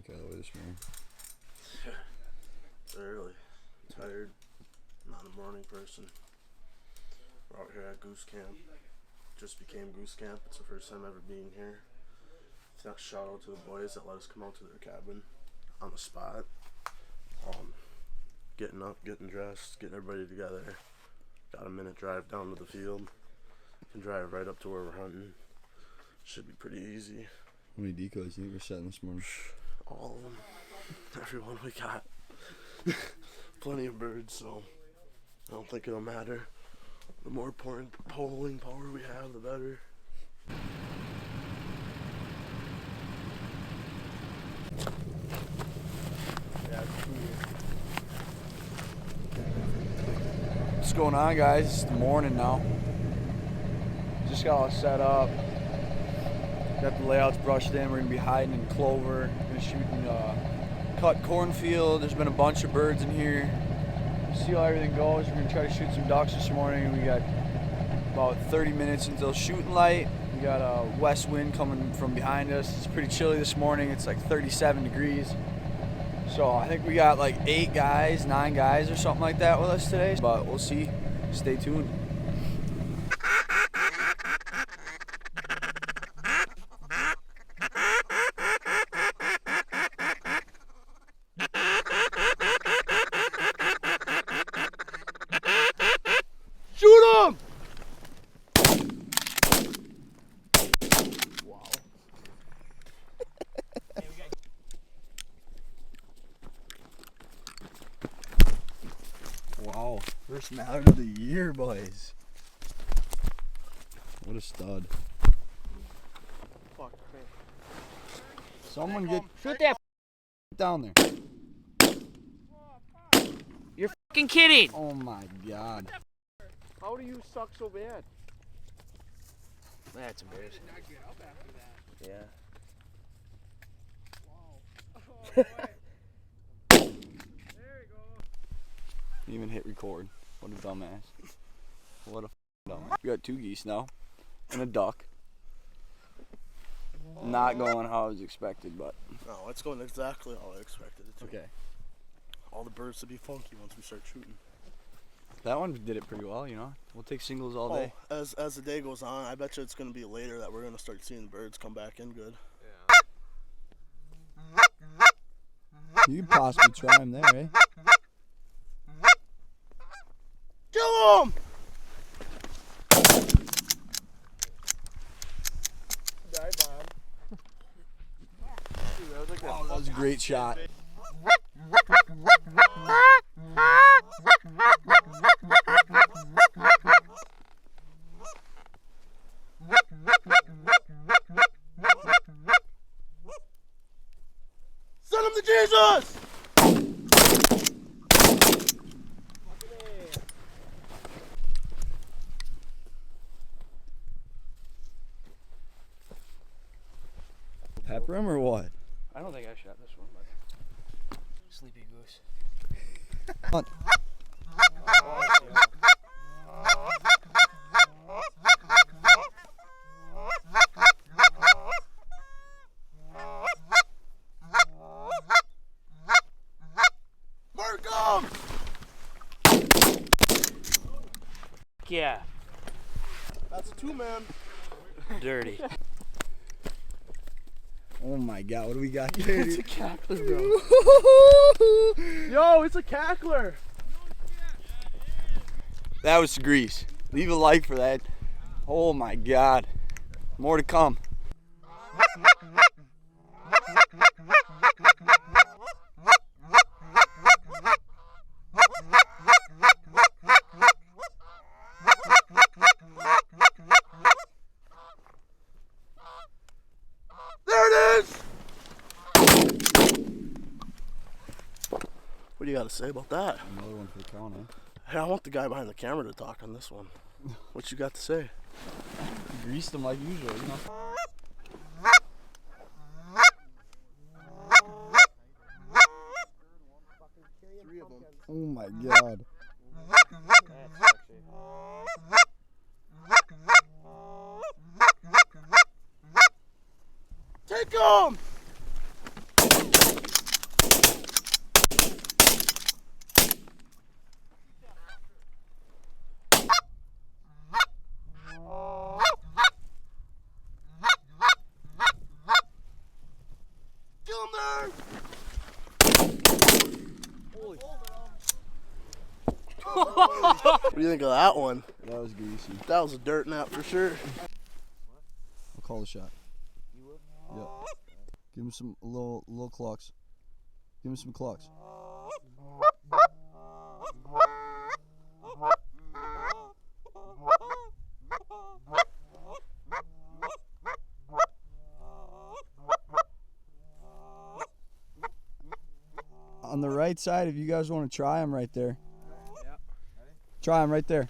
heck out of the way this morning. Early. Tired. Not a morning person. We're out here at Goose Camp. Just became Goose Camp. It's the first time ever being here. Shout out to the boys that let us come out to their cabin on the spot. Getting up, getting dressed, getting everybody together. Got a minute drive down to the field. Can drive right up to where we're hunting. Should be pretty easy. How many decoys do you think we're setting this morning? All of them. Everyone we got. Plenty of birds, so I don't think it'll matter. The more polling power we have, the better. What's going on, guys? It's the morning now. Just got all set up. Got the layouts brushed in. We're gonna be hiding in clover. Gonna shoot in cut cornfield. There's been a bunch of birds in here. See how everything goes. We're gonna try to shoot some ducks this morning. We got about 30 minutes until shooting light. We got a west wind coming from behind us. It's pretty chilly this morning. It's like 37 degrees. So I think we got like 9 guys or something like that with us today. But we'll see. Stay tuned. Shoot him! Wow. Wow, first mallard of the year, boys. What a stud. Fuck, Someone get Shoot that down there. You're fucking kidding. Oh my god. how do you suck so bad? That's embarrassing. Yeah. Didn't even hit record. What a dumbass. What a dumbass. We got 2 geese now. And a duck. Not going how I was expected, but. No, it's going exactly how I expected it to. Okay. All the birds to be funky once we start shooting. That one did it pretty well, you know. We'll take singles all day. As the day goes on, I bet you it's going to be later that we're going to start seeing the birds come back in good. You could possibly try him there, eh? Kill him! Oh, that was a great shot. Send him to Jesus! Pepper him or what? I don't think I shot this one, but. Sleepy Goose. Hunt. Mark him! Yeah. That's a 2-man. Dirty. Oh my god, what do we got here? It's a cackler, bro. Yo, it's a cackler. That was Grease. Leave a like for that. Oh my god. More to come. There it is! What do you got to say about that? Another one for the count, eh? Hey, I want the guy behind the camera to talk on this one. What you got to say? Greased them like usual, you know. Oh my god. Take him! Kill him there! What do you think of that one? That was Goosey. That was a dirt nap for sure. I'll call the shot. You will? Yep. Give him some little clucks. Give him some clucks. On the right side, if you guys want to try him right there. Yep. Try him right there.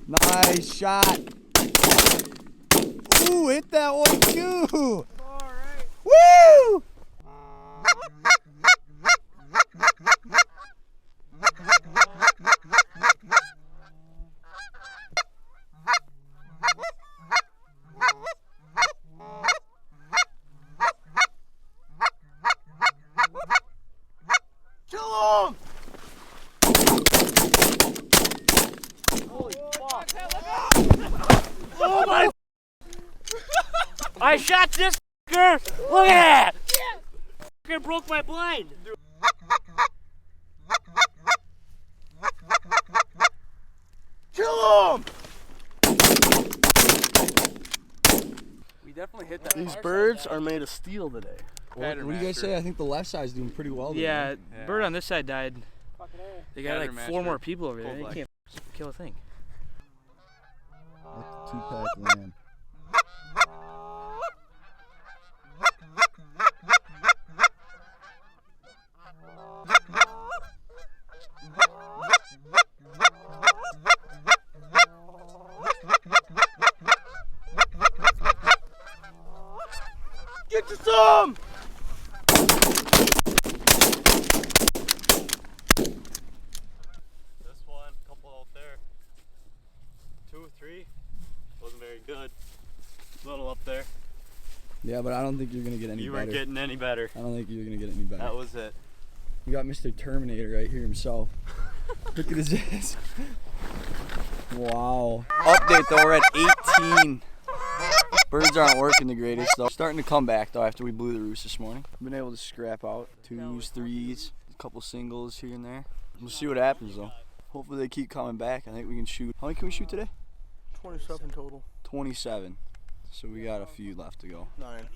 Nice shot. Ooh, hit that one too. All right. Woo! Kill him! Holy fuck. Oh my! I shot this fucker! Look at that! Fucker broke my blind! Kill him! We definitely hit that. These birds are made of steel today. What do you guys say? I think the left side's doing pretty well. Today, Yeah, right? bird on this side died. They got Pattern like 4 master. more people over there. Full They can't kill a thing. Let the 2-pack land. Get you some! This one, couple out there. 2, 3. Wasn't very good. Little up there. Yeah, but I don't think you're gonna get any You better. weren't getting any better. I don't think you're gonna get any better. That was it. We got Mr. Terminator right here himself. Look at his ass. Wow. Update though, we're at 18. Birds aren't working the greatest though. Starting to come back though after we blew the roost this morning. Been able to scrap out 2s, 3s, a couple singles here and there. We'll see what happens though. Hopefully they keep coming back. I think we can shoot. How many can we shoot today? 27 total. 27. So we got a few left to go. 9.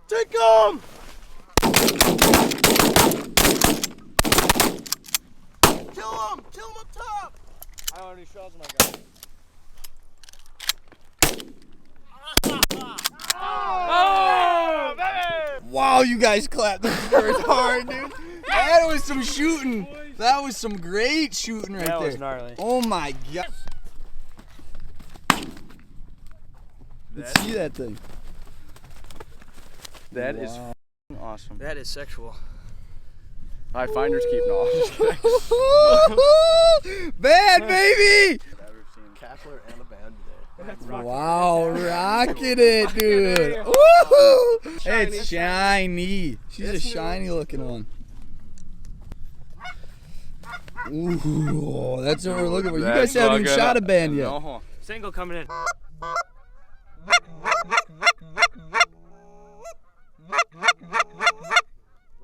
Take him! Kill him! Kill him up top! I already shells my guy. Oh! Wow, you guys clapped those birds hard, dude. That was some shooting. That was some great shooting right That there. was gnarly. Oh my god. Let's see that thing. That is Wow. awesome. That is sexual. High finders keep no. Bad baby! Cackler and a band today. Wow, rocking it, dude. Woohoo! It's shiny. She's a shiny looking one. Ooh, that's what we're looking for. You guys haven't even shot a band yet. No. Single coming in. Look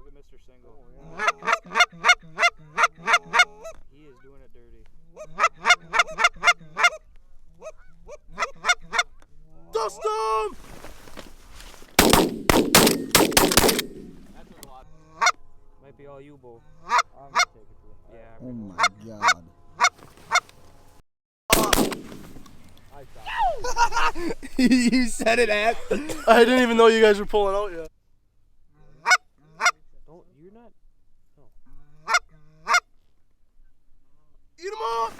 at Mr. Single. He is doing it dirty. Dust him! Might be all you, Bo. Yeah. Oh my god. You said it at. I didn't even know you guys were pulling out yet. Don't. You're not. Eat him up!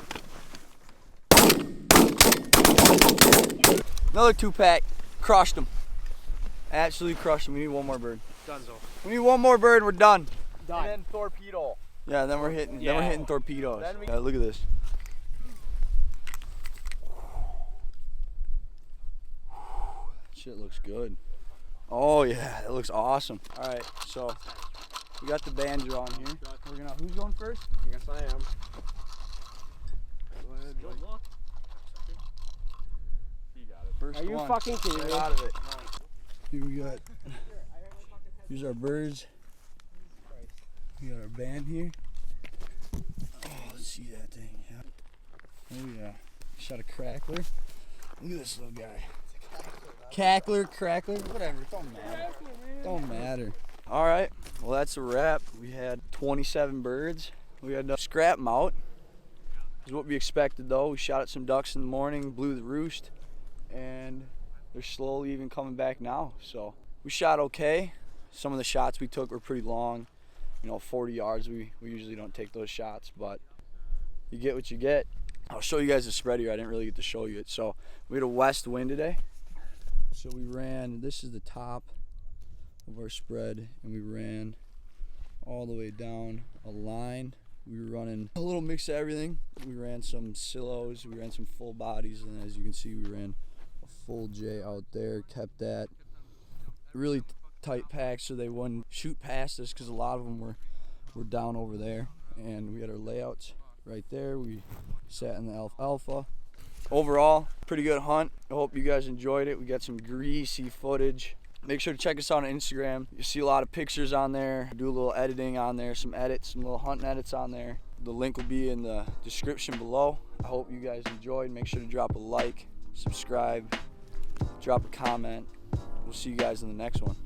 Another 2-pack. Crushed him. Absolutely crushed him. We need one more bird. Dunzo. We need one more bird. We're done. And then torpedo. Yeah, then we're hitting. Then we're Yeah. hitting torpedoes. Then we- Yeah, look at this. Shit looks good. Oh yeah, that looks awesome. All right, so we got the band drawn here. Who's going first? I guess I am. Go ahead. Good luck. You got it. First Are you one. fucking kidding Right me? out of it. Here we got. Here's our birds. We got our band here. Oh, let's see that thing. Yeah. Oh yeah. Shot a crackler. Look at this little guy. Cackler, crackler, whatever. It don't matter. Don't matter. All right. Well, that's a wrap. We had 27 birds. We had to scrap them out. Is what we expected though. We shot at some ducks in the morning, blew the roost, and they're slowly even coming back now. So we shot okay. Some of the shots we took were pretty long. 40 yards. We usually don't take those shots, but you get what you get. I'll show you guys the spread here. I didn't really get to show you it. So we had a west wind today. So we ran, this is the top of our spread, and we ran all the way down a line. We were running a little mix of everything. We ran some silos, we ran some full bodies, and as you can see, we ran a full J out there, kept that really tight pack so they wouldn't shoot past us, because a lot of them were down over there. And we had our layouts right there. We sat in the alpha. Overall, pretty good hunt. I hope you guys enjoyed it. We got some greasy footage. Make sure to check us out on Instagram. You'll see a lot of pictures on there. I do a little editing on there, some edits, some little hunting edits on there. The link will be in the description below. I hope you guys enjoyed. Make sure to drop a like, subscribe, drop a comment. We'll see you guys in the next one.